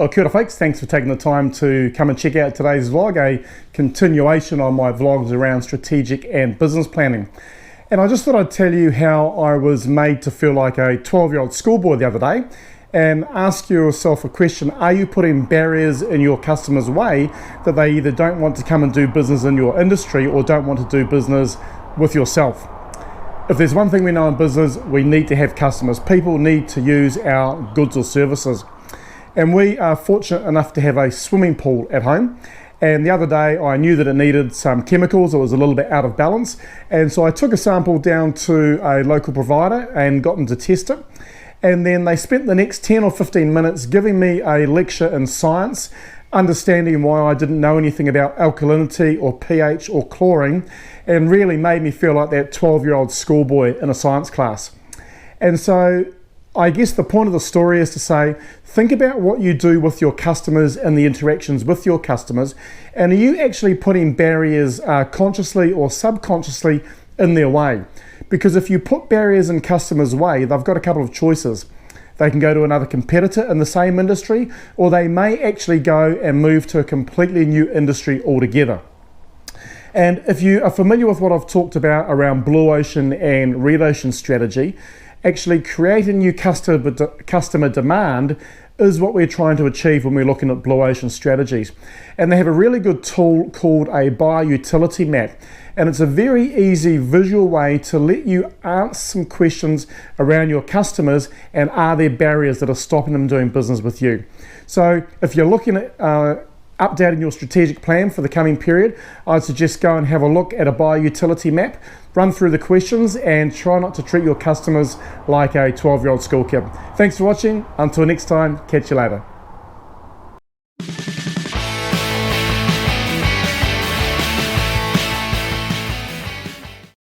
Kia ora folks, thanks for taking the time to come and check out today's vlog, a continuation on my vlogs around strategic and business planning. And I just thought I'd tell you how I was made to feel like a 12-year-old schoolboy the other day and ask yourself a question: are you putting barriers in your customers' way that they either don't want to come and do business in your industry or don't want to do business with yourself? If there's one thing we know in business, we need to have customers. People need to use our goods or services. And we are fortunate enough to have a swimming pool at home. And the other day I knew that it needed some chemicals. It was a little bit out of balance. And so I took a sample down to a local provider and got them to test it. And then they spent the next 10 or 15 minutes giving me a lecture in science, understanding why I didn't know anything about alkalinity or pH or chlorine, and really made me feel like that 12-year-old schoolboy in a science class. And so I guess the point of the story is to say, think about what you do with your customers and the interactions with your customers, and are you actually putting barriers consciously or subconsciously in their way? Because if you put barriers in customers' way, they've got a couple of choices. They can go to another competitor in the same industry, or they may actually go and move to a completely new industry altogether. And if you are familiar with what I've talked about around blue ocean and red ocean strategy, actually creating new customer demand is what we're trying to achieve when we're looking at blue ocean strategies. And they have a really good tool called a bio-utility map. And it's a very easy visual way to let you answer some questions around your customers and are there barriers that are stopping them doing business with you. So if you're looking at updating your strategic plan for the coming period, I'd suggest go and have a look at a bio-utility map, run through the questions and try not to treat your customers like a 12-year-old school kid. Thanks for watching. Until next time, catch you later.